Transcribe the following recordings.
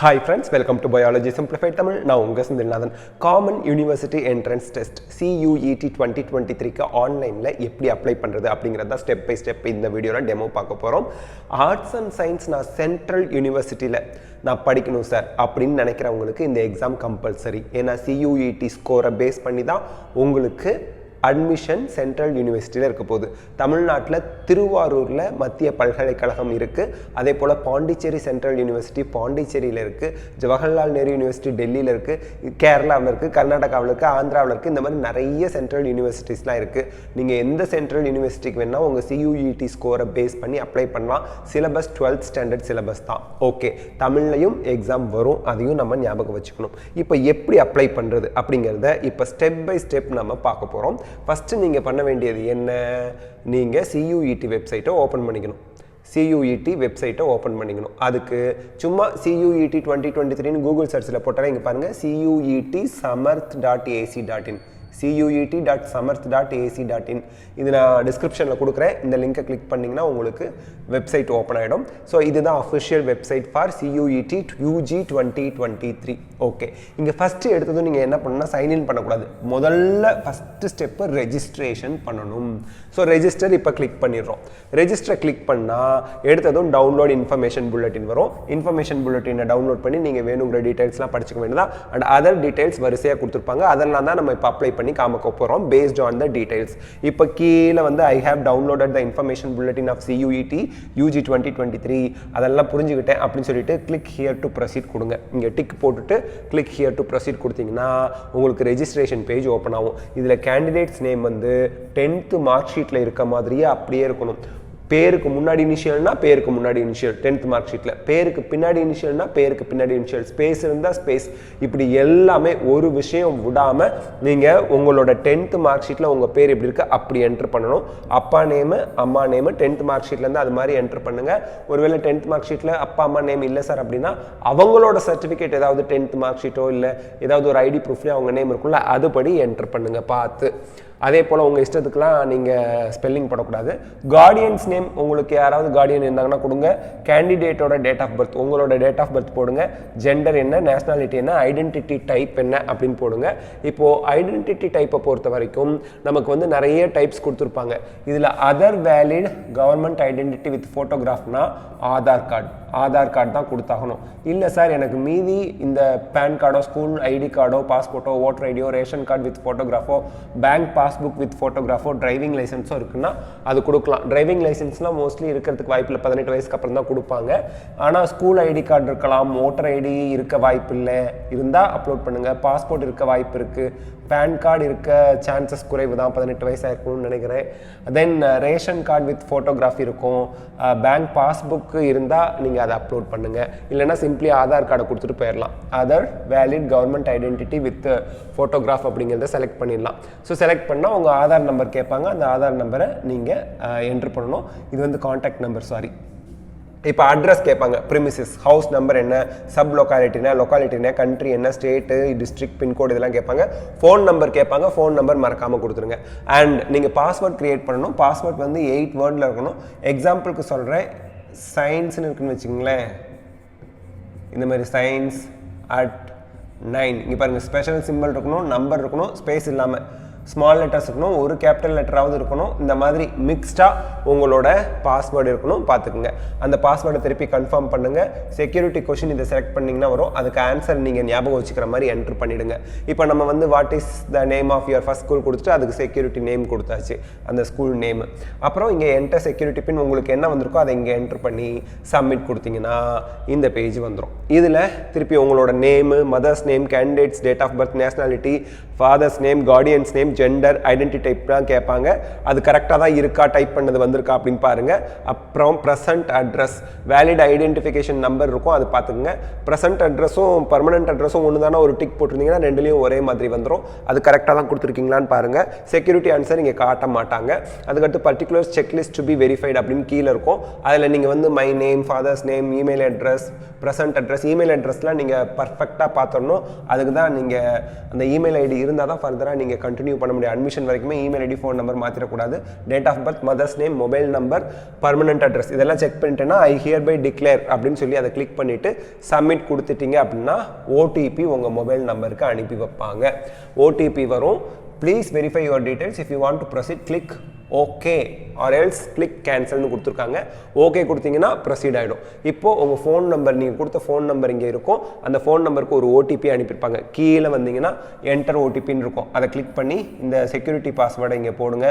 Hi friends, welcome to Biology Simplified Tamil. நான் உங்க Senthilnathan. Common University Entrance Test CUET 2023 க்கு ஆன்லைன்ல எப்படி அப்ளை பண்றது அப்படிங்கறத ஸ்டெப் பை ஸ்டெப் இந்த வீடியோல டெமோ பார்க்க போறோம். ஆர்ட்ஸ் அண்ட் சயின்ஸ் நான் சென்ட்ரல் யூனிவர்சிட்டில நான் படிக்கணும் சார் அப்படின்னு நினைக்கிறவங்களுக்கு இந்த எக்ஸாம் கம்பல்சரி. ஏன்னா CUET ஸ்கோரை பேஸ் பண்ணி தான் உங்களுக்கு அட்மிஷன் சென்ட்ரல் யூனிவர்சிட்டியில் இருக்க போகுது. தமிழ்நாட்டில் திருவாரூரில் மத்திய பல்கலைக்கழகம் இருக்குது. அதே போல் பாண்டிச்சேரி சென்ட்ரல் யூனிவர்சிட்டி பாண்டிச்சேரியில் இருக்குது. ஜவஹர்லால் நேரு யூனிவர்சிட்டி டெல்லியில் இருக்குது. கேரளாவில் இருக்குது, கர்நாடகாவில் இருக்குது, ஆந்திராவில் இருக்குது. இந்த மாதிரி நிறைய சென்ட்ரல் யூனிவர்சிட்டிஸ்லாம் இருக்குது. நீங்கள் எந்த சென்ட்ரல் யூனிவர்சிட்டிக்கு வேணால் உங்கள் CUET ஸ்கோரை பேஸ் பண்ணி அப்ளை பண்ணலாம். சிலபஸ் 12th ஸ்டாண்டர்ட் சிலபஸ் தான். ஓகே, தமிழ்லையும் எக்ஸாம் வரும், அதையும் நம்ம ஞாபகம் வச்சுக்கணும். இப்போ எப்படி அப்ளை பண்ணுறது அப்படிங்கிறத இப்போ ஸ்டெப் பை ஸ்டெப் நம்ம பார்க்க போகிறோம். ஃபஸ்ட்டு நீங்கள் பண்ண வேண்டியது என்ன? நீங்கள் CUET வெப்சைட்டை ஓப்பன் பண்ணிக்கணும். CUET வெப்சைட்டை ஓப்பன் பண்ணிக்கணும். அதுக்கு சும்மா CUET 2023 கூகுள் சர்ச்சில் போட்டாலே இங்கே பாருங்கள், CUET-samarth.ac.in CUET.samarth.ac.in இது நான் டிஸ்கிரிப்ஷனில் கொடுக்குறேன். இந்த லிங்கை கிளிக் பண்ணிங்கன்னா உங்களுக்கு வெப்சைட் ஓப்பன் ஆகிடும். ஸோ இதுதான் official website for CUET UG 2023. Okay, இங்கே ஃபஸ்ட்டு எடுத்ததும் நீங்கள் என்ன பண்ணணும்னா சைன்இன் பண்ணக்கூடாது. முதல்ல ஃபஸ்ட்டு ஸ்டெப்பு ரெஜிஸ்ட்ரேஷன் பண்ணணும். ஸோ ரெஜிஸ்டர் இப்போ கிளிக் பண்ணிடுறோம். ரெஜிஸ்டரை கிளிக் பண்ணால் எடுத்ததும் டவுன்லோட் இன்ஃபர்மேஷன் புல்லட்டின் வரும். இன்ஃபர்மேஷன் புல்லட்டினை டவுன்லோட் பண்ணி நீங்கள் வேணுங்கிற டீட்டெயில்ஸ்லாம் படிச்சுக்க வேண்டியதா. அண்ட் அதர் டீட்டெயில்ஸ் வரிசையாக கொடுத்துருப்பாங்க. அதெல்லாம் தான் நம்ம இப்போ அப்ளை பண்ணி காமிக்க போகிறோம் பேஸ்ட் ஆன் த டீடைல்ஸ். இப்போ கீழே வந்து I have downloaded the information bulletin of CUET UG 2023 அதெல்லாம் புரிஞ்சுக்கிட்டேன் அப்படின்னு சொல்லிட்டு கிளிக் ஹியர் டு ப்ரொசீட் கொடுங்க. இங்கே டிக் போட்டுட்டு கிளிக் ஹியர் டு ப்ரொசீட் கொடுத்தீங்கன்னா உங்களுக்கு ரெஜிஸ்ட்ரேஷன் பேஜ் ஓப்பன் ஆகும். இதில் கேண்டிடேட்ஸ் நேம் வந்து 10th மார்க் ஷீட்டில் இருக்க மாதிரியே அப்படியே இருக்கணும். பேருக்கு முன்னாடி இனிஷியல்னா பேருக்கு முன்னாடி இனிஷியல் 10th மார்க் ஷீட்டில், பேருக்கு பின்னாடி இனிஷியல்னா பேருக்கு பின்னாடி இனிஷியல், ஸ்பேஸ் இருந்தால் ஸ்பேஸ், இப்படி எல்லாமே ஒரு விஷயம் விடாமல் நீங்கள் உங்களோட 10th மார்க் ஷீட்டில் உங்கள் பேர் எப்படி இருக்குது அப்படி என்ட்ரு பண்ணணும். அப்பா நேமு அம்மா நேமு 10th மார்க் ஷீட்லேருந்து அது மாதிரி என்ட்ரு பண்ணுங்கள். ஒருவேளை 10th மார்க் ஷீட்டில் அப்பா அம்மா நேம் இல்லை சார் அப்படின்னா அவங்களோட சர்டிஃபிகேட் ஏதாவது 10th மார்க் ஷீட்டோ இல்லை ஏதாவது ஒரு ஐடி ப்ரூஃப்லேயே அவங்க நேம் இருக்கும்ல அதுபடி என்ட்ரு பண்ணுங்கள் பார்த்து. அதே போல் உங்கள் இஷ்டத்துக்குலாம் நீங்கள் ஸ்பெல்லிங் போடக்கூடாது. கார்டியன்ஸ் நேம் உங்களுக்கு யாராவது கார்டியன் இருந்தாங்கன்னா கொடுங்க. கேண்டிடேட்டோட டேட் ஆஃப் பர்த் உங்களோட டேட் ஆஃப் பர்த் போடுங்க. ஜெண்டர் என்ன, நேஷனாலிட்டி என்ன, ஐடென்டிட்டி டைப் என்ன அப்படின்னு போடுங்க. இப்போது ஐடென்டிட்டி டைப்பை பொறுத்த வரைக்கும் நமக்கு வந்து நிறைய டைப்ஸ் கொடுத்துருப்பாங்க. இதில் other valid government identity with ஃபோட்டோகிராஃப்னா ஆதார் கார்டு தான் கொடுத்தாகணும். இல்லை சார் எனக்கு மீதி இந்த பேன் கார்டோ ஸ்கூல் ஐடி கார்டோ பாஸ்போர்ட்டோ ஓட்டர் ஐடியோ ரேஷன் கார்டு வித் ஃபோட்டோகிராஃபோ பேங்க் பாஸ்புக் வித் ஃபோட்டோகிராஃபோ டிரைவிங் லைசன்ஸோ இருக்குன்னா அது கொடுக்கலாம். டிரைவிங் லைசன்ஸ்லாம் மோஸ்ட்லி இருக்கிறதுக்கு வாய்ப்பு இல்லை, 18 வயசுக்கு அப்புறம் தான் கொடுப்பாங்க. ஆனால் ஸ்கூல் ஐடி கார்டு இருக்கலாம், ஓட்டர் ஐடி இருக்க வாய்ப்பு இல்லை, இருந்தால் அப்லோட் பண்ணுங்கள். பாஸ்போர்ட் இருக்க வாய்ப்பு இருக்குது, பேன் கார்டு இருக்க சான்சஸ் குறைவு தான், 18 வயசாக இருக்கணும்னு நினைக்கிறேன். தென் ரேஷன் கார்டு வித் ஃபோட்டோகிராஃபி இருக்கும். பேங்க் பாஸ்புக்கு இருந்தால் நீங்கள் அதை அப்லோட் பண்ணுங்கள். இல்லைனா சிம்பிளி ஆதார் கார்டை கொடுத்துட்டு போயிடலாம். Other valid government identity with photograph அப்படிங்கிறத செலக்ட் பண்ணிடலாம். ஸோ செலக்ட் பண்ணால் உங்கள் ஆதார் நம்பர் கேட்பாங்க. அந்த ஆதார் நம்பரை நீங்கள் என்ட்ரு பண்ணணும். இது வந்து கான்டாக்ட் நம்பர், சாரி. இப்போ அட்ரஸ் கேட்பாங்க, ப்ரிமிசஸ், ஹவுஸ் நம்பர் என்ன, சப் லொக்காலிட்டினா, லொக்காலிட்டினா, கண்ட்ரி என்ன, ஸ்டேட்டு, டிஸ்ட்ரிக்ட், பின்கோடு இதெல்லாம் கேட்பாங்க. ஃபோன் நம்பர் கேட்பாங்க. ஃபோன் நம்பர் மறக்காமல் கொடுத்துருங்க. அண்ட் நீங்கள் பாஸ்வேர்ட் க்ரியேட் பண்ணணும். பாஸ்வேர்ட் வந்து 8 வேர்டில் இருக்கணும். எக்ஸாம்பிளுக்கு சொல்கிறேன், சயின்ஸ்னு இருக்குன்னு வச்சுங்களேன். இந்த மாதிரி சயின்ஸ் @9 இங்கே பாருங்கள், ஸ்பெஷல் சிம்பிள் இருக்கணும், நம்பர் இருக்கணும், ஸ்பேஸ் இல்லாமல் ஸ்மால் லெட்டர்ஸ் இருக்கணும், ஒரு கேபிட்டல் லெட்டராவது இருக்கணும். இந்த மாதிரி மிக்ஸ்டாக உங்களோட பாஸ்வேர்டு இருக்கணும், பார்த்துக்குங்க. அந்த பாஸ்வேர்டை திருப்பி கன்ஃபார்ம் பண்ணுங்கள். செக்யூரிட்டி கொஷின் இதை செலக்ட் பண்ணிங்கன்னா வரும். அதுக்கு ஆன்சர் நீங்கள் ஞாபகம் வச்சுக்கிற மாதிரி என்ட்ரு பண்ணிவிடுங்க. இப்போ நம்ம வந்து what is the name of your first school கொடுத்துட்டு அதுக்கு செக்யூரிட்டி நேம் கொடுத்தாச்சு, அந்த ஸ்கூல் நேமு. அப்புறம் இங்கே என்டர் செக்யூரிட்டி பின் உங்களுக்கு என்ன வந்திருக்கோ அதை இங்கே என்ட்ரு பண்ணி சப்மிட் கொடுத்தீங்கன்னா இந்த பேஜ் வந்துடும். இதில் திருப்பி உங்களோட name, mother's name, candidate's date of birth, nationality, father's name, guardian's name, gender, identity type தான் கேட்பாங்க. அது கரெக்டாக தான் இருக்கா, டைப் பண்ணது வந்திருக்கா அப்படின்னு பாருங்கள். அப்புறம் present address, valid identification number இருக்கும், அது பார்த்துக்குங்க. ப்ரெசன்ட் அட்ரஸும் பர்மனெண்ட் அட்ரஸும் ஒன்று தானே, ஒரு டிக் போட்டிருந்தீங்கன்னா ரெண்டுலேயும் ஒரே மாதிரி வந்துடும். அது கரெக்டாக தான் கொடுத்துருக்கீங்களான்னு பாருங்கள். செக்யூரிட்டி ஆன்சர் இங்கே காட்ட மாட்டாங்க. அதுக்கடுத்து particular checklist to be verified அப்படின்னு கீழே இருக்கும். அதில் நீங்கள் வந்து my name, father's name, email address, present address, email அட்ரஸ்லாம் நீங்கள் பர்ஃபெக்டாக பார்த்துடணும். அதுக்கு தான் நீங்கள் அந்த இமெயில் ஐடி இருந்தால் தான் ஃபர்தராக நீங்கள் கண்டினியூ பண்ண பண்ண முடியும். அட்மிஷன் வரைக்குமே இமெயில் ஐடி ஃபோன் நம்பர் மாற்றிடக்கூடாது. Date of birth, mother's name, mobile number, permanent address இதெல்லாம் செக் பண்ணிட்டேன்னா ஐ ஹியர் பை டிக்ளேர் அப்படின்னு சொல்லி அதை கிளிக் பண்ணிவிட்டு சப்மிட் கொடுத்துட்டீங்க அப்படின்னா ஓடிபி உங்கள் மொபைல் நம்பருக்கு அனுப்பி வைப்பாங்க. ஓடிபி வரும். Please verify your details. If you want to proceed click okay or else click கேன்சல்னு கொடுத்துருக்காங்க. ஓகே கொடுத்தீங்கன்னா ப்ரொசீட் ஆகிடும். இப்போது உங்கள் ஃபோன் நம்பர், நீங்கள் கொடுத்த ஃபோன் நம்பர் இங்கே இருக்கும். அந்த ஃபோன் நம்பருக்கு ஒரு ஓடிபி அனுப்பியிருப்பாங்க. கீழே வந்தீங்கன்னா என்டர் ஓடிபின்னு இருக்கும். அதை கிளிக் பண்ணி இந்த செக்யூரிட்டி பாஸ்வேர்டை இங்கே போடுங்க.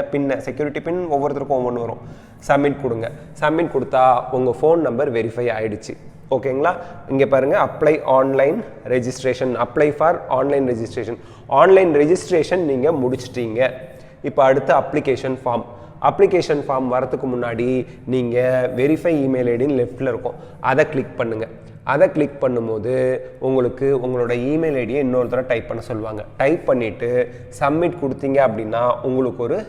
செக்யூரிட்டி பின் ஒவ்வொருத்தருக்கும் ஒவ்வொன்று வரும். சப்மிட் கொடுங்க. சப்மிட் கொடுத்தா உங்கள் ஃபோன் நம்பர் வெரிஃபை ஆகிடுச்சு. ஓகேங்களா? இங்கே பாருங்கள், apply online registration, apply for online registration. Online registration நீங்கள் முடிச்சிட்டீங்க. இப்போ அடுத்து அப்ளிகேஷன் ஃபார்ம் வரதுக்கு முன்னாடி நீங்கள் வெரிஃபை இமெயில் ஐடின்னு லெஃப்டில் இருக்கும், அதை கிளிக் பண்ணுங்கள். அதை கிளிக் பண்ணும்போது உங்களுக்கு உங்களோட இமெயில் ஐடியை இன்னொரு தடவை டைப் பண்ண சொல்லுவாங்க. டைப் பண்ணிவிட்டு சப்மிட் கொடுத்தீங்க அப்படின்னா உங்களுக்கு ஒரு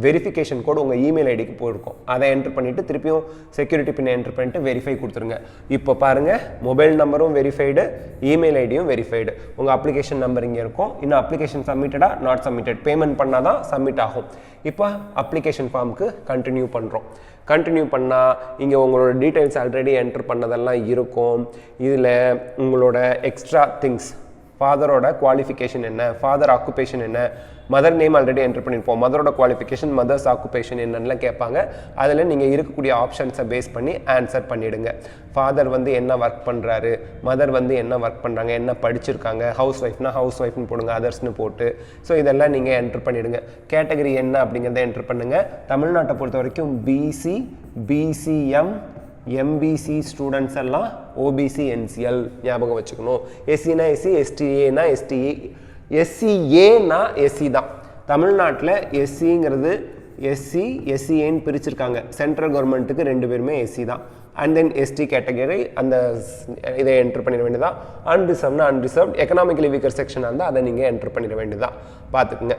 வெரிஃபிகேஷன் கோட் உங்கள் இமெயில் ஐடிக்கு போயிருக்கும். அதை என்ட்ரு பண்ணிவிட்டு திருப்பியும் செக்யூரிட்டி பின் என்ட்ரு பண்ணிவிட்டு வெரிஃபை கொடுத்துருங்க. இப்போ பாருங்கள், மொபைல் நம்பரும் வெரிஃபைடு, இமெயில் ஐடியும் வெரிஃபைடு. உங்கள் அப்ளிகேஷன் நம்பர் இங்கே இருக்கும். இன்னும் அப்ளிகேஷன் சப்மிட்டடா, நாட் சப்மிட்டட், பேமெண்ட் பண்ணால் தான் சப்மிட் ஆகும். இப்போ அப்ளிகேஷன் ஃபார்முக்கு கண்டினியூ பண்ணுறோம். கண்டினியூ பண்ணால் இங்கே உங்களோட டீட்டெயில்ஸ் ஆல்ரெடி என்ட்ரு பண்ணதெல்லாம் இருக்கும். இதில் உங்களோட எக்ஸ்ட்ரா திங்ஸ், ஃபாதரோட குவாலிஃபிகேஷன் என்ன, ஃபாதர் ஆக்குபேஷன் என்ன, மதர் நேம் ஆல்ரெடி என்ட்ரு பண்ணியிருப்போம், மதரோட குவாலிஃபிகேஷன், மதர்ஸ் ஆக்குபேஷன் என்னென்னலாம் கேட்பாங்க. அதில் நீங்கள் இருக்கக்கூடிய ஆப்ஷன்ஸை பேஸ் பண்ணி ஆன்சர் பண்ணிவிடுங்க. ஃபாதர் வந்து என்ன ஒர்க் பண்ணுறாரு, மதர் வந்து என்ன ஒர்க் பண்ணுறாங்க, என்ன படிச்சிருக்காங்க, ஹவுஸ் ஒய்ஃப்னா ஹவுஸ் ஒய்ஃப்னு போடுங்க, அதர்ஸ்னு போட்டு. ஸோ இதெல்லாம் நீங்கள் என்ட்ரு பண்ணிவிடுங்க. கேட்டகரி என்ன அப்படிங்கிறத என்ட்ரு பண்ணுங்கள். தமிழ்நாட்டை பொறுத்த வரைக்கும் பிசி, பிசிஎம், எம்பிசி ஸ்டூடெண்ட்ஸ் எல்லாம் ஓபிசி என்சிஎல் ஞாபகம் வச்சுக்கணும். எஸ்சினா எஸ்சி, எஸ்டிஏனா எஸ்டிஏ, எஸ்சிஏனா எஸ்சி தான். தமிழ்நாட்டில் எஸ்சிங்கிறது எஸ்சி, எஸ்சிஏன்னு பிரிச்சிருக்காங்க. சென்ட்ரல் கவர்மெண்ட்டுக்கு ரெண்டு பேருமே எஸ்சி தான். அண்ட் தென் எஸ்டி கேட்டகரி அந்த இதை என்ட்ரு பண்ணிட வேண்டியதான். அன்ரிசர்வ்னா அன்ரிசர்வ்ட், எக்கனாமிக்கலி வீக்கர் செக்ஷனாக இருந்தால் அதை நீங்கள் என்ட்ரு பண்ணிட வேண்டியதான். பார்த்துக்குங்க.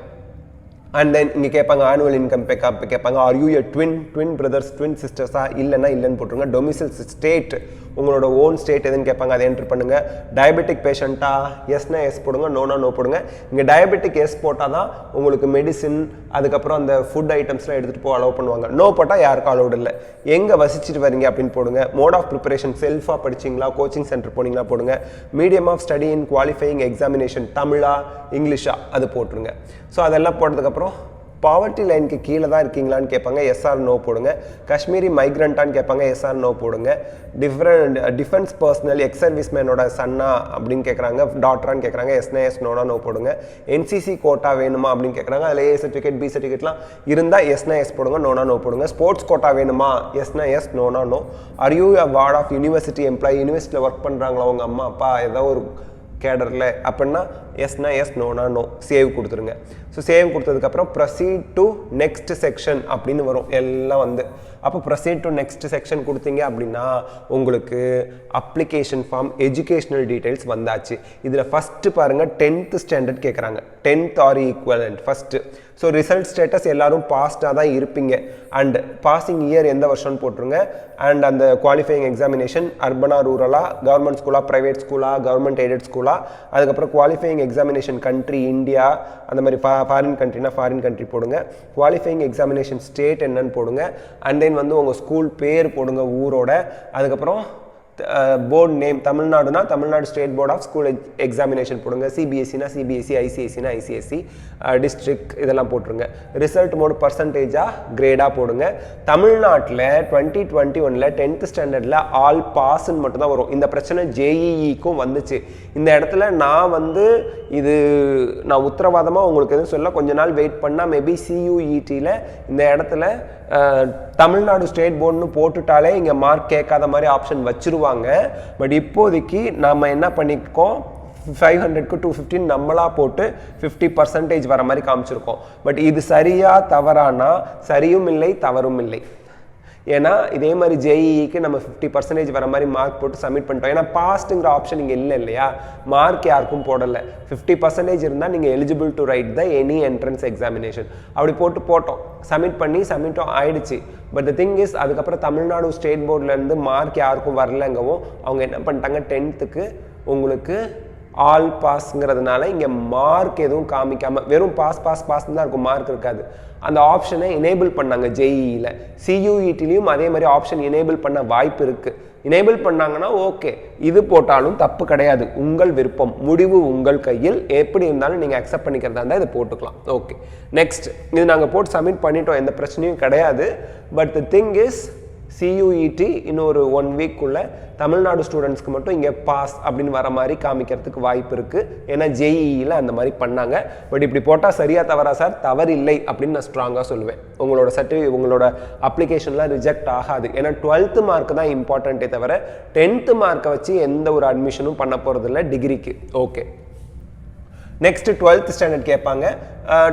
அண்ட் தென் இங்கே கேட்பாங்க ஆனுவல் இன்கம் கேட்பாங்க. Are you a twin brothers, twin சிஸ்டர்ஸா, இல்லைன்னு போட்டுருங்க. டொமிசைல் ஸ்டேட், உங்களோட ஓன் ஸ்டேட் எதுன்னு கேட்பாங்க, அதை என்ட்ரு பண்ணுங்கள். டயபெட்டிக் பேஷண்ட்டா, எஸ்னா எஸ் போடுங்க, நோனா நோ போடுங்க. இங்கே டயபெட்டிக் எஸ் போட்டால் தான் உங்களுக்கு மெடிசின், அதுக்கப்புறம் அந்த ஃபுட் ஐட்டம்ஸ்லாம் எடுத்துகிட்டு போக அலோவ் பண்ணுவாங்க. நோ போட்டால் யாருக்கும் அலோடு இல்லை. எங்கே வசிச்சுட்டு வரீங்க அப்படின்னு போடுங்க. மோட் ஆஃப் ப்ரிப்பரேஷன், செல்ஃபாக படிச்சிங்களா, கோச்சிங் சென்டர் போனீங்களா போடுங்க. Medium of study in qualifying examination, தமிழா இங்கிலீஷா, அது போட்டுருங்க. ஸோ அதெல்லாம் போட்டதுக்கப்புறம் பாவர்ட்டி லைனுக்கு கீழே தான் இருக்கீங்களான்னு கேட்பாங்க, எஸ்ஆர் நோ போடுங்க. காஷ்மீரி மைக்ரண்ட்டான்னு கேட்பாங்க, எஸ்ஆர் நோ போடுங்க. டிஃபென்ஸ் பர்சனல், எக்ஸ் சர்வீஸ் மேனோட சன்னா அப்படின்னு கேட்குறாங்க, டாக்டரான்னு கேட்குறாங்க, எஸ்னா எஸ் நோனா நோ போடுங்க. என்சிசி கோட்டா வேணுமா அப்படின்னு கேட்குறாங்க, அதில் ஏ சர்டிஃபிகேட், பி சர்டிஃபிகேட்லாம் இருந்தால் எஸ்னா எஸ் போடுங்க, நோனா நோ போடுங்க. ஸ்போர்ட்ஸ் கோட்டா வேணுமா, எஸ்னா எஸ், நோனா no. Are you a ward of university employee, யூனிவர்சிட்டியில் ஒர்க் பண்ணுறாங்களா உங்கள் அம்மா அப்பா ஏதோ ஒரு கேடரில் அப்படின்னா எஸ்னா எஸ், நோனா நோ. சேவ் கொடுத்துருங்க. ஸோ சேவ் கொடுத்ததுக்கப்புறம் ப்ரொசீட் டு நெக்ஸ்ட் செக்ஷன் அப்படின்னு வரும் எல்லாம் வந்து. அப்போ ப்ரொசீட் டு நெக்ஸ்ட் செக்ஷன் கொடுத்தீங்க அப்படின்னா உங்களுக்கு அப்ளிகேஷன் ஃபார்ம், எஜுகேஷ்னல் டீட்டெயில்ஸ் வந்தாச்சு. இதில் ஃபஸ்ட்டு பாருங்கள் 10th ஸ்டாண்டர்ட் கேட்குறாங்க, 10th or equivalent first. So result status எல்லோரும் பாஸ்டாக தான் இருப்பீங்க. அண்ட் பாசிங் இயர் எந்த வருஷம்னு போட்டுருங்க. அண்ட் அந்த குவாலிஃபையிங் எக்ஸாமினேஷன் அர்பனா, ரூரலா, கவர்மெண்ட் ஸ்கூலா, ப்ரைவேட் ஸ்கூலா, கவர்மெண்ட் எய்டட் ஸ்கூலா, அதுக்கப்புறம் குவாலிஃபையிங் எக்ஸாமினேஷன் கண்ட்ரி இந்தியா, அந்த மாதிரி ஃபாரின் கண்ட்ரினா ஃபாரின் கண்ட்ரி போடுங்க. குவாலிஃபையிங் எக்ஸாமினேஷன் ஸ்டேட் என்னன்னு போடுங்க. அண்ட் தென் வந்து உங்கள் ஸ்கூல் பேர் போடுங்க ஊரோட. அதுக்கப்புறம் போர்டு நேம், தமிழ்நாடுனா Tamil Nadu state board of school examination போடுங்க. சிபிஎஸ்சினா சிபிஎஸ்சி, ஐசிஎஸ்சினா ஐசிஎஸ்சி, டிஸ்ட்ரிக்ட் இதெல்லாம் போட்டுருங்க. ரிசல்ட் மோடு பர்சன்டேஜாக கிரேடாக போடுங்க. தமிழ்நாட்டில் 2021 10th ஸ்டாண்டர்டில் ஆல் பாஸ்ன்னு மட்டும்தான் வரும். இந்த பிரச்சனை ஜேஇஇக்கும் வந்துச்சு. இந்த இடத்துல நான் வந்து நான் உத்தரவாதமாக உங்களுக்கு எதுவும் சொல்ல, கொஞ்ச நாள் வெயிட் பண்ணால் மேபி CUETயில் இந்த இடத்துல தமிழ்நாடு ஸ்டேட் போர்டுன்னு போட்டுட்டாலே இங்கே மார்க் கேட்காத மாதிரி ஆப்ஷன் வச்சுருவாங்க. பட் இப்போதைக்கு நம்ம என்ன பண்ணியிருக்கோம், 500க்கு 215 நம்மளாக போட்டு 50% வர மாதிரி காமிச்சிருக்கோம். பட் இது சரியா தவறானா சரியும் இல்லை தவறும் இல்லை. ஏன்னா இதே மாதிரி ஜேஇக்கு நம்ம 50% வர மாதிரி மார்க் போட்டு சப்மிட் பண்ணிட்டோம். ஏன்னா பாஸ்ட்டுங்கிற ஆப்ஷன் இங்கே இல்லை இல்லையா, மார்க் யாருக்கும் போடலை. 50% இருந்தால் நீங்கள் eligible to right the any entrance examination அப்படி போட்டோம், சப்மிட்டும் ஆயிடுச்சு. பட் த திங் இஸ், அதுக்கப்புறம் தமிழ்நாடு ஸ்டேட் போர்ட்லேருந்து மார்க் யாருக்கும் வரலங்கவும் அவங்க என்ன பண்ணிட்டாங்க, 10th உங்களுக்கு ஆல் பாஸ்ங்கிறதுனால இங்கே மார்க் எதுவும் காமிக்காமல் வெறும் பாஸ் தான் இருக்கும், மார்க் இருக்காது. அந்த ஆப்ஷனை எனேபிள் பண்ணாங்க ஜேஇயில். சியூஇடிலையும் அதே மாதிரி ஆப்ஷன் எனேபிள் பண்ண வாய்ப்பு இருக்குது. எனேபிள் பண்ணாங்கன்னா ஓகே, இது போட்டாலும் தப்பு கிடையாது, உங்கள் விருப்பம், முடிவு உங்கள் கையில். எப்படி இருந்தாலும் நீங்கள் அக்செப்ட் பண்ணிக்கிறதா இருந்தால் இதை போட்டுக்கலாம். ஓகே, நெக்ஸ்ட் இது நாங்கள் போட்டு சப்மிட் பண்ணிட்டோம், எந்த பிரச்சனையும் கிடையாது. But the thing is CUET இன்னொரு 1 வீக்குள்ளே தமிழ்நாடு ஸ்டூடெண்ட்ஸ்க்கு மட்டும் இங்கே பாஸ் அப்படின்னு வர மாதிரி காமிக்கிறதுக்கு வாய்ப்பு இருக்குது. ஏன்னா ஜேஇயில் அந்த மாதிரி பண்ணாங்க. பட் இப்படி போட்டால் சரியா தவறா சார்? தவறு இல்லை அப்படின்னு நான் ஸ்ட்ராங்காக சொல்லுவேன். உங்களோட அப்ளிகேஷன்லாம் ரிஜெக்ட் ஆகாது. ஏன்னா 12th மார்க் தான் இம்பார்ட்டண்ட்டே தவிர 10th மார்க்கை வச்சு எந்த ஒரு அட்மிஷனும் பண்ண போகிறதில்ல டிகிரிக்கு. ஓகே, நெக்ஸ்ட் 12th ஸ்டாண்டர்ட் கேட்பாங்க.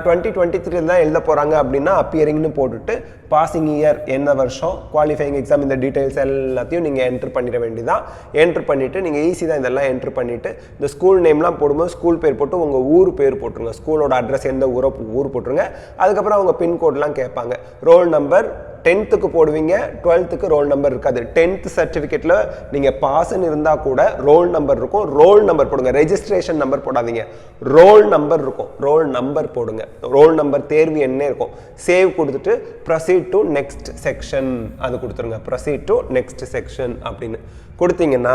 2023 தான் எழுத போகிறாங்க அப்படின்னா அப்பியரிங்னு போட்டுட்டு பாசிங் இயர் என்ன வருஷம், குவாலிஃபைங் எக்ஸாம், இந்த டீட்டெயில்ஸ் எல்லாத்தையும் நீங்கள் என்ட்ரு பண்ணிட வேண்டியதான். என்ட்ரு பண்ணிவிட்டு நீங்கள் ஈஸி தான் இதெல்லாம் என்ட்ரு பண்ணிவிட்டு இந்த ஸ்கூல் நேம்லாம் போடும்போது ஸ்கூல் பேர் போட்டு உங்கள் ஊர் பேர் போட்டுருங்க. ஸ்கூலோட அட்ரஸ் எந்த ஊர் போட்டுருங்க. அதுக்கப்புறம் அவங்க பின்கோட்லாம் கேட்பாங்க. ரோல் நம்பர் 10th போடுவீங்க, 12th ரோல் நம்பர் இருக்காது. 10th சர்டிஃபிகேட்டில் நீங்கள் பாஸ்ன்னு இருந்தால் கூட ரோல் நம்பர் இருக்கும். ரோல் நம்பர் போடுங்க, ரெஜிஸ்ட்ரேஷன் நம்பர் போடாதீங்க, ரோல் நம்பர் இருக்கும். ரோல் நம்பர் போடுங்க. ரோல் நம்பர் தேர்வு என்ன இருக்கும், சேவ் கொடுத்துட்டு ப்ரொசீட் டு நெக்ஸ்ட் செக்ஷன் அது கொடுத்துருங்க. ப்ரொசீட் டு நெக்ஸ்ட் செக்ஷன் அப்படின்னு கொடுத்தீங்கன்னா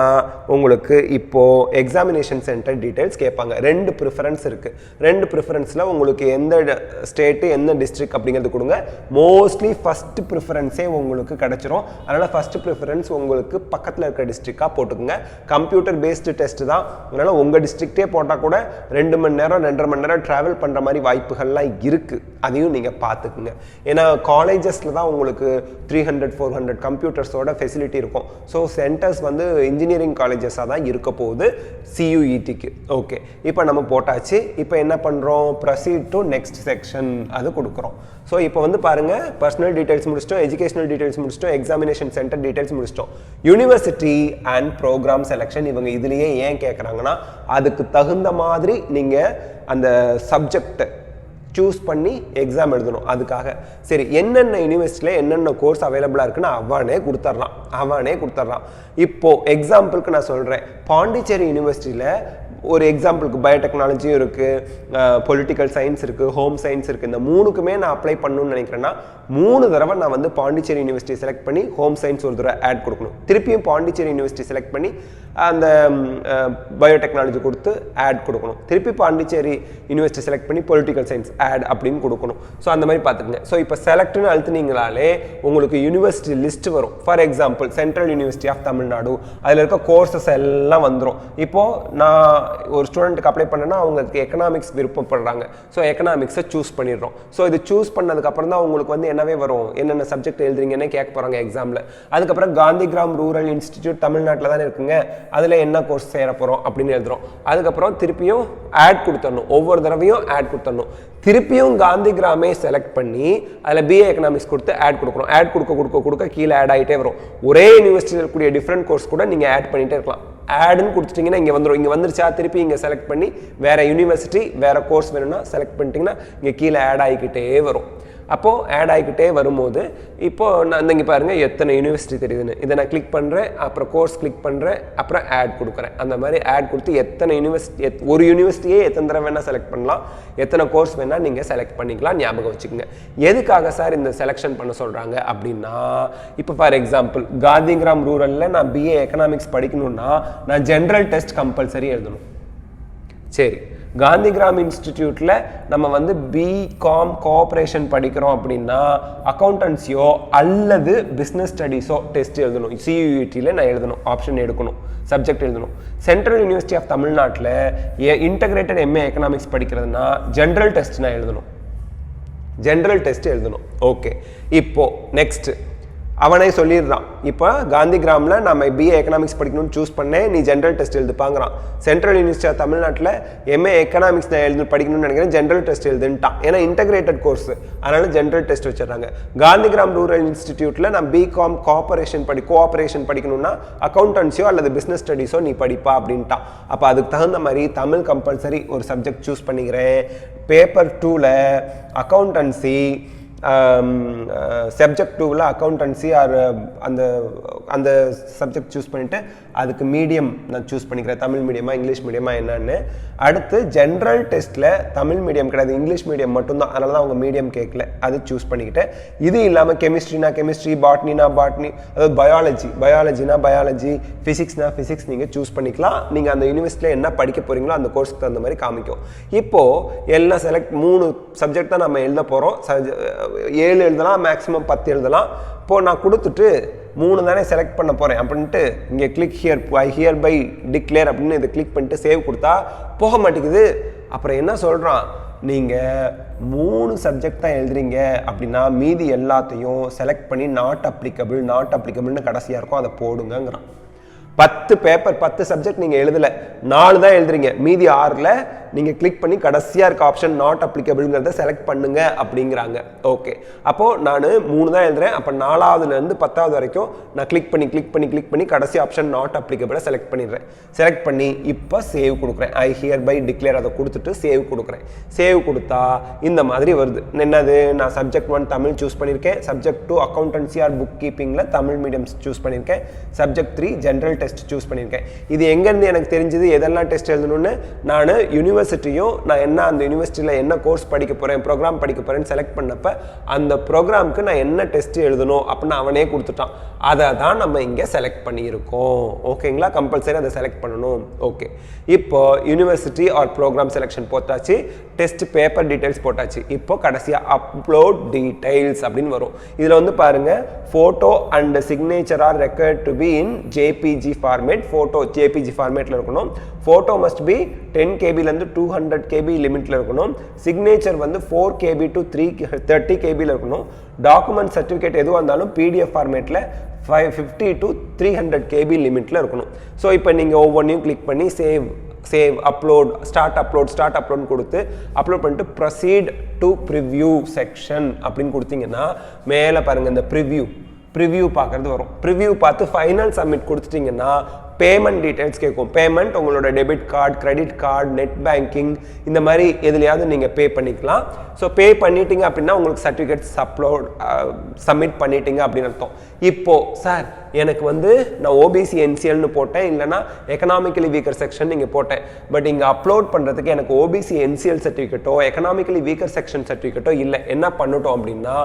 உங்களுக்கு இப்போது எக்ஸாமினேஷன் சென்டர் டீட்டெயில்ஸ் கேட்பாங்க. 2 ப்ரிஃபரன்ஸ் இருக்குது. 2 ப்ரிஃபரன்ஸில் உங்களுக்கு எந்த ஸ்டேட்டு எந்த டிஸ்ட்ரிக்ட் அப்படிங்கிறது கொடுங்க. மோஸ்ட்லி ஃபஸ்ட்டு ப்ரிஃபரன்ஸே உங்களுக்கு கிடச்சிரும். அதனால் ஃபஸ்ட்டு ப்ரிஃபரன்ஸ் உங்களுக்கு பக்கத்தில் இருக்கிற டிஸ்ட்ரிக்டாக போட்டுக்குங்க. கம்ப்யூட்டர் பேஸ்டு டெஸ்ட்டு தான், அதனால் உங்கள் டிஸ்ட்ரிக்டே போட்டால் கூட 2 மணி நேரம் 2.5 மணி நேரம் ட்ராவல் பண்ணுற மாதிரி வாய்ப்புகள்லாம் இருக்குது. அதையும் நீங்கள் பார்த்துக்குங்க. ஏன்னா காலேஜஸில் தான் உங்களுக்கு 300-400 கம்ப்யூட்டர்ஸோட ஃபெசிலிட்டி இருக்கும். ஸோ சென்டர்ஸ் வந்து இன்ஜினியரிங் காலேஜஸாக தான் இருக்க போகுது CUETக்கு. ஓகே, இப்போ நம்ம போட்டாச்சு. இப்போ என்ன பண்ணுறோம், ப்ரொசீட் டு நெக்ஸ்ட் செக்ஷன் அது கொடுக்குறோம். ஸோ இப்போ வந்து பாருங்கள், பர்சனல் டீட்டெயில்ஸ் முடிச்சிட்டோம், எஜுகேஷனல் டீட்டெயில்ஸ் முடிச்சிட்டோம், எக்ஸாமினேஷன் சென்டர் டீட்டெயில்ஸ் முடிச்சிட்டோம். யூனிவர்சிட்டி அண்ட் ப்ரோக்ராம் செலெக்ஷன் இவங்க இதுலேயே ஏன் கேட்குறாங்கன்னா அதுக்கு தகுந்த மாதிரி நீங்கள் அந்த சப்ஜெக்ட் சூஸ் பண்ணி எக்ஸாம் எழுதணும். அதுக்காக சரி என்னென்ன யூனிவர்சிட்டியில் என்னென்ன கோர்ஸ் அவைலபிளாக இருக்குன்னு அவனே கொடுத்துட்றான். இப்போது எக்ஸாம்பிளுக்கு நான் சொல்கிறேன், பாண்டிச்சேரி யூனிவர்சிட்டியில் ஒரு எக்ஸாம்பிளுக்கு பயோடெக்னாலஜியும் இருக்குது, பொலிட்டிக்கல் சயின்ஸ் இருக்குது, ஹோம் சயின்ஸ் இருக்குது. இந்த 3க்குமே நான் அப்ளை பண்ணணும்னு நினைக்கிறேன்னா 3 தடவை நான் வந்து பாண்டிச்சேரி யூனிவர்சிட்டி செலக்ட் பண்ணி ஹோம் சயின்ஸ் ஒரு தடவை ஆட் கொடுக்கணும். திருப்பியும் பாண்டிச்சேரி யூனிவர்சிட்டி செலக்ட் பண்ணி அந்த பயோடெக்னாலஜி கொடுத்து ஆட் கொடுக்கணும். திருப்பி பாண்டிச்சேரி யூனிவர்சிட்டி செலக்ட் பண்ணி பொலிட்டிக்கல் சயின்ஸ் ஆட் அப்படின்னு கொடுக்கணும். ஸோ அந்த மாதிரி பார்த்துக்குங்க. ஸோ இப்போ செலக்ட்னு அழுத்துனீங்களாலே உங்களுக்கு யூனிவர்சிட்டி லிஸ்ட் வரும். For example central university of Tamil Nadu, அதில் இருக்க கோர்சஸ் எல்லாம் வந்துடும். இப்போது நான் ஒரு ஸ்டூடெண்ட்டுக்கு அப்ளை பண்ணேன்னா அவங்களுக்கு எக்கனாமிக்ஸ் விருப்பப்படுறாங்க. ஸோ எக்கனாமிக்ஸை சூஸ் பண்ணிடுறோம். ஸோ இது சூஸ் பண்ணதுக்கப்புறம் தான் உங்களுக்கு வந்து என்னவே வரும், என்னென்ன சப்ஜெக்ட் எழுதுறீங்கன்னு கேட்க போகிறாங்க எக்ஸாமில். அதுக்கப்புறம் காந்திகிராம் ரூரல் இன்ஸ்டிடியூட் தமிழ்நாட்டில் தானே இருக்குங்க, அதில் என்ன கோர்ஸ் சேர போகிறோம் அப்படின்னு எழுதுகிறோம். அதுக்கப்புறம் திருப்பியும் ஆட் கொடுத்துடணும், ஒவ்வொரு தடவையும் ஆட் கொடுத்துடணும். திருப்பியும் காந்திகிராமே செலக்ட் பண்ணி அதில் BA எக்கனாமிக்ஸ் கொடுத்து ஆட் கொடுக்குறோம். ஆட் கொடுக்க கீழே ஆட் ஆகிட்டே வரும். ஒரே யூனிவர்சிட்டியில் இருக்கக்கூடிய டிஃப்ரெண்ட் கோர்ஸ் கூட நீங்கள் ஆட் பண்ணிகிட்டே இருக்கலாம். ஆடுன்னு கொடுத்துட்டிங்கன்னா இங்கே வந்துடும். இங்கே வந்துருச்சா திருப்பி இங்கே செலக்ட் பண்ணி வேறு யூனிவர்சிட்டி வேறு கோர்ஸ் வேணும்னா செலக்ட் பண்ணிட்டீங்கன்னா இங்கே கீழே ஆட் ஆகிக்கிட்டே வரும். அப்போது ஆட் ஆகிக்கிட்டே வரும்போது இப்போது நான் இங்கே பாருங்கள் எத்தனை யூனிவர்சிட்டி தெரியுதுன்னு. இதை நான் கிளிக் பண்ணுறேன், அப்புறம் கோர்ஸ் கிளிக் பண்ணுறேன், அப்புறம் ஆட் கொடுக்குறேன். அந்த மாதிரி ஆட் கொடுத்து எத்தனை யூனிவர்சிட்டி, ஒரு யூனிவர்சிட்டியே எத்தனை தடவை வேணால் செலக்ட் பண்ணலாம், எத்தனை கோர்ஸ் வேணால் நீங்கள் செலக்ட் பண்ணிக்கலாம். ஞாபகம் வச்சுக்கோங்க. எதுக்காக சார் இந்த செலெக்ஷன் பண்ண சொல்கிறாங்க அப்படின்னா, இப்போ ஃபார் எக்ஸாம்பிள் காந்திகிராம் ரூரலில் நான் BA எக்கனாமிக்ஸ் படிக்கணும்னா நான் ஜென்ரல் டெஸ்ட் கம்பல்சரி எழுதணும். சரி, காந்திகிராம் இன்ஸ்டிடியூட்டில் நம்ம வந்து BCom கோஆப்ரேஷன் படிக்கிறோம் அப்படின்னா அக்கௌண்டன்சியோ அல்லது பிஸ்னஸ் ஸ்டடீஸோ டெஸ்ட் எழுதணும். CUETயில் நான் எழுதணும், ஆப்ஷன் எடுக்கணும், சப்ஜெக்ட் எழுதணும். சென்ட்ரல் யூனிவர்சிட்டி ஆஃப் தமிழ்நாட்டில் இன்டகிரேட்டட் MA எக்கனாமிக்ஸ் படிக்கிறதுனா ஜென்ரல் டெஸ்ட் நான் எழுதணும். ஓகே, இப்போது நெக்ஸ்ட் அவனே சொல்லிடுறான். இப்போ காந்திகிராமில் நம்ம BA எக்கனாமிக்ஸ் படிக்கணும்னு சூஸ் பண்ணேன், நீ ஜென்ரல் டெஸ்ட் எழுதுப்பாங்கிறான். சென்ட்ரல் யூனிவர்சிட்டி ஆஃப் தமிழ்நாட்டில் MA எக்கனாமிக்ஸ் நான் படிக்கணும்னு நினைக்கிறேன், ஜென்ரல் டெஸ்ட் எழுதுன்ட்டான். ஏன்னா இன்டகிரேட்டட் கோர்ஸ், அதனால ஜென்ரல் டெஸ்ட் வச்சிடறாங்க. காந்திகிராம் ரூரல் இன்ஸ்டிடியூட்டில் நான் BCom கோஆப்ரேஷன் படிக்கணும்னா அக்கௌண்டன்சியோ அல்லது பிஸ்னஸ் ஸ்டடீஸோ நீ படிப்பா அப்படின்ட்டான். அப்போ அதுக்கு தகுந்த மாதிரி தமிழ் கம்பல்சரி ஒரு சப்ஜெக்ட் சூஸ் பண்ணிக்கிறேன். பேப்பர் 2ல் அக்கௌண்டன்சி, சப்ஜெக்ட் 2ல் அக்கௌண்டன்சி ஆர் அந்த சப்ஜெக்ட் சூஸ் பண்ணிவிட்டு அதுக்கு மீடியம் நான் சூஸ் பண்ணிக்கிறேன், தமிழ் மீடியமா இங்கிலீஷ் மீடியமா என்னன்னு. அடுத்து ஜென்ரல் டெஸ்ட்டில் தமிழ் மீடியம் கிடையாது, இங்கிலீஷ் மீடியம் மட்டும்தான், அதனால தான் அவங்க மீடியம் கேட்கல, அது சூஸ் பண்ணிக்கிட்டேன். இது இல்லாமல் கெமிஸ்ட்ரினா கெமிஸ்ட்ரி, பாட்னினா பாட்னி, அதாவது பயாலஜினா பயாலஜி, ஃபிசிக்ஸ்னா ஃபிசிக்ஸ் நீங்கள் சூஸ் பண்ணிக்கலாம். நீங்கள் அந்த யூனிவர்சிட்டியில் என்ன படிக்க போகிறீங்களோ அந்த கோர்ஸ்க்கு தகுந்த மாதிரி காமிக்கும். இப்போது எல்லாம் செலக்ட் 3 சப்ஜெக்ட் தான் நம்ம எழுத போகிறோம். 7 எழுதலாம், மேக்ஸிமம் 10 எழுதலாம். இப்போது நான் கொடுத்துட்டு 3 தானே செலக்ட் பண்ண போகிறேன் அப்படின்ட்டு இங்கே click here, I hereby declare அப்படின்னு இதை கிளிக் பண்ணிட்டு சேவ் கொடுத்தா போக மாட்டேங்குது. அப்புறம் என்ன சொல்கிறான், நீங்கள் 3 சப்ஜெக்ட் தான் எழுதுறீங்க அப்படின்னா மீதி எல்லாத்தையும் செலக்ட் பண்ணி நாட் அப்ளிகபிள்னு கடைசியாக இருக்கும், அதை போடுங்கிறான். 10 பேப்பர் 10 சப்ஜெக்ட் நீங்கள் எழுதலை, 4 தான் எழுதுறீங்க, மீதி 6ல் நீங்கள் கிளிக் பண்ணி கடைசியாக இருக்க ஆப்ஷன் நாட் அப்ளிகபிள்ங்கிறத செலக்ட் பண்ணுங்க அப்படிங்கிறாங்க. ஓகே, அப்போது நான் 3 தான் எழுதுறேன். அப்போ 4வதுலேருந்து 10வது வரைக்கும் நான் கிளிக் பண்ணி கடைசி ஆப்ஷன் நாட் அப்ளிகபிளை செலக்ட் பண்ணிடுறேன். செலக்ட் பண்ணி இப்போ சேவ் கொடுக்குறேன். ஐ ஹியர் பை டிக்ளேர் அதை கொடுத்துட்டு சேவ் கொடுக்குறேன். சேவ் கொடுத்தா இந்த மாதிரி வருது. என்னது, நான் சப்ஜெக்ட் 1 தமிழ் சூஸ் பண்ணியிருக்கேன், சப்ஜெக்ட் 2 அக்கௌண்டன்சி ஆர் புக் கீப்பிங்கில் தமிழ் மீடியம் சூஸ் பண்ணியிருக்கேன், சப்ஜெக்ட் 3 ஜென்ரல் டெஸ்ட் சூஸ் பண்ணியிருக்கேன். இது எங்கேருந்து எனக்கு தெரிஞ்சது எதெல்லாம் டெஸ்ட் எழுதணும்னு? நான் யூனிவர்சிட்டியும் நான் என்ன அந்த யூனிவர்சிட்டியில் என்ன கோர்ஸ் படிக்க போகிறேன், ப்ரோக்ராம் படிக்க போகிறேன்னு செலக்ட் பண்ணப்ப அந்த ப்ரோக்ராமுக்கு நான் என்ன டெஸ்ட் எழுதணும் அப்படின்னு அவனே கொடுத்துட்டான். அதை தான் நம்ம இங்கே செலக்ட் பண்ணியிருக்கோம். ஓகேங்களா, கம்பல்சரி அதை செலக்ட் பண்ணணும். ஓகே, இப்போ யூனிவர்சிட்டி ஆர் ப்ரோக்ராம் செலெக்ஷன் போட்டாச்சு, டெஸ்ட் பேப்பர் டீடைல்ஸ் போட்டாச்சு. இப்போ கடைசியாக அப்லோட் டீடைல்ஸ் அப்படின்னு வரும். இதில் வந்து பாருங்கள், photo and signature R required to be in JPG format. Photo JPG ஃபார்மேட்டில் இருக்கணும். ஃபோட்டோ மஸ்ட் பி 10 KBலேருந்து 200 KB லிமிட்டில் இருக்கணும். சிக்னேச்சர் வந்து 4 KB to 30 KBயில் இருக்கணும். டாக்குமெண்ட் சர்டிஃபிகேட் எதுவாக இருந்தாலும் PDF ஃபார்மேட்டில் 50 to 300 KB லிமிட்டில் இருக்கணும். ஸோ இப்போ நீங்கள் ஒவ்வொன்றையும் கிளிக் பண்ணி சேவ் அப்லோட் ஸ்டார்ட் அப்லோட் கொடுத்து அப்லோட் பண்ணிட்டு ப்ரொசீட் டு ப்ரிவ்யூ செக்ஷன் அப்படின்னு கொடுத்தீங்கன்னா மேலே பாருங்கள் இந்த ப்ரிவ்யூ பார்க்குறது வரும். ப்ரிவ்யூ பார்த்து ஃபைனல் சப்மிட் கொடுத்துட்டிங்கன்னா பேமெண்ட் டீடைல்ஸ் கேட்கும். பேமெண்ட் உங்களோட debit card, credit card, net banking இந்த மாதிரி எதுலையாவது நீங்கள் பே பண்ணிக்கலாம். ஸோ பே பண்ணிட்டீங்க அப்படின்னா உங்களுக்கு சர்டிஃபிகேட்ஸ் சப்மிட் பண்ணிட்டீங்க அப்படின்னு அர்த்தம். இப்போது சார் எனக்கு வந்து நான் OBC NCLன்னு போட்டேன், இல்லைனா எக்கனாமிக்கலி வீக்கர் செக்ஷன் நீங்கள் போட்டேன், பட் இங்கே அப்லோட் பண்ணுறதுக்கு எனக்கு OBC NCL சர்டிஃபிகேட்டோ எக்கனாமிக்கலி வீக்கர் செக்ஷன் சர்டிஃபிகேட்டோ இல்லை. என்ன பண்ணட்டும் அப்படின்னா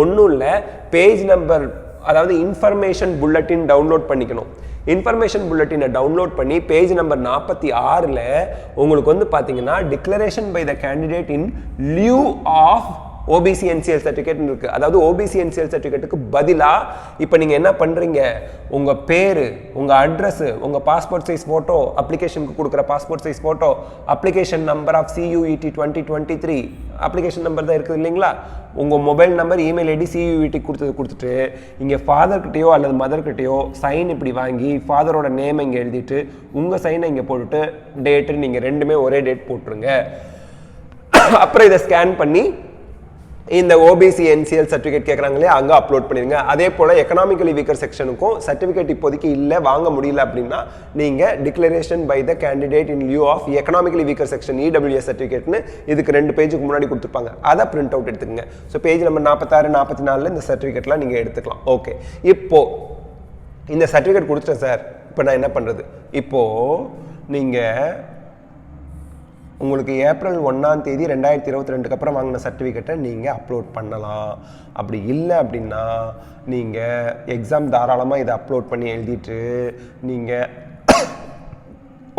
ஒன்றும் இல்லை, பேஜ் நம்பர் அதாவது இன்ஃபர்மேஷன் புல்லட்டின் டவுன்லோட் பண்ணிக்கணும். இன்ஃபர்மேஷன் புல்லட்டினை டவுன்லோட் பண்ணி பேஜ் நம்பர் 46ல் உங்களுக்கு வந்து பார்த்தீங்கன்னா declaration by the candidate in lieu of OBC NCL சர்டிஃபிகேட்னு இருக்குது. அதாவது OBC NCL சர்டிஃபிகேட்டுக்கு பதிலாக இப்போ நீங்கள் என்ன பண்ணுறீங்க, உங்கள் பேர், உங்கள் அட்ரஸு, உங்கள் பாஸ்போர்ட் சைஸ் ஃபோட்டோ, அப்ளிகேஷனுக்கு கொடுக்குற passport size photo, application number of CUET 2023 application number தான் இருக்குது இல்லைங்களா, உங்கள் mobile number, email ID, CUET கொடுத்துட்டு இங்கே ஃபாதர்கிட்டையோ அல்லது மதர்கிட்டையோ சைன் இப்படி வாங்கி ஃபாதரோட நேம் இங்கே எழுதிட்டு உங்கள் சைனை இங்கே போட்டுட்டு டேட்டு நீங்கள் ரெண்டுமே ஒரே டேட் போட்டுருங்க. அப்புறம் இதை ஸ்கேன் பண்ணி இந்த OBC NCL சர்டிஃபிகேட் கேட்குறாங்க இல்லையா, அங்கே அப்லோட் பண்ணிடுங்க. அதே போல் எக்கனாமிக்கலி வீக்கர் செக்ஷனுக்கும் சர்டிஃபிகேட் இப்போதைக்கு இல்லை, வாங்க முடியல அப்படின்னா நீங்கள் declaration by the candidate in lieu of economically weaker section EWS சர்டிஃபிகேட்னு இதுக்கு 2 பேஜுக்கு முன்னாடி கொடுத்துருப்பாங்க, அதை பிரிண்ட் அவுட் எடுத்துக்கங்க. ஸோ பேஜ் நம்பர் 46, 44 இந்த சர்டிஃபிகேட்லாம் நீங்கள் எடுத்துக்கலாம். ஓகே, இப்போது இந்த சர்டிஃபிகேட் கொடுத்துட்டேன் சார், இப்போ நான் என்ன பண்ணுறது? இப்போது நீங்கள் உங்களுக்கு ஏப்ரல் 1ஆம் தேதி 2022க்கு அப்புறம் வாங்கின சர்டிஃபிகேட்டை நீங்கள் அப்லோட் பண்ணலாம். அப்படி இல்லை அப்படின்னா நீங்கள் எக்ஸாம் தாராளமாக இதை அப்லோட் பண்ணி எழுதிட்டு நீங்கள்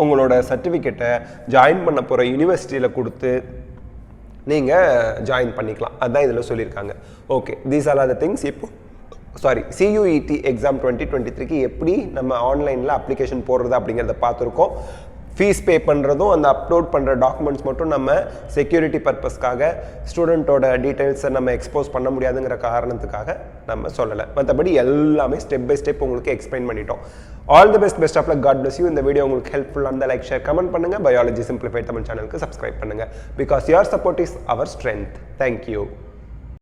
உங்களோட சர்டிஃபிகேட்டை ஜாயின் பண்ண போகிற யூனிவர்சிட்டியில் கொடுத்து நீங்கள் ஜாயின் பண்ணிக்கலாம். அதுதான் இதில் சொல்லியிருக்காங்க. Okay, these are the things. இப்போ CUET எக்ஸாம் 2023க்கு எப்படி நம்ம ஆன்லைனில் அப்ளிகேஷன் போடுறது அப்படிங்கிறத பார்த்துருக்கோம். ஃபீஸ் பே பண்ணுறதும் அந்த அப்லோட் பண்ணுற டாக்குமெண்ட்ஸ் மட்டும் நம்ம செக்யூரிட்டி பர்பஸ்க்காக ஸ்டூடெண்ட்டோட டீட்டெயில்ஸை நம்ம எக்ஸ்போஸ் பண்ண முடியாதுங்கிற காரணத்துக்காக நம்ம சொல்லலை. மற்றபடி எல்லாமே ஸ்டெப் பை ஸ்டெப் உங்களுக்கு எக்ஸ்பிளைன் பண்ணிட்டோம். All the best of luck. God bless you. இந்த வீடியோ உங்களுக்கு ஹெல்ப்ஃபுல்லாக இருந்தால் லைக், ஷேர், கமெண்ட் பண்ணுங்கள். பயாலஜி சிம்பிளிஃபைட் தமிழ் சேனலுக்கு சப்ஸ்கிரைப் பண்ணுங்கள். Because your support is our strength. Thank you.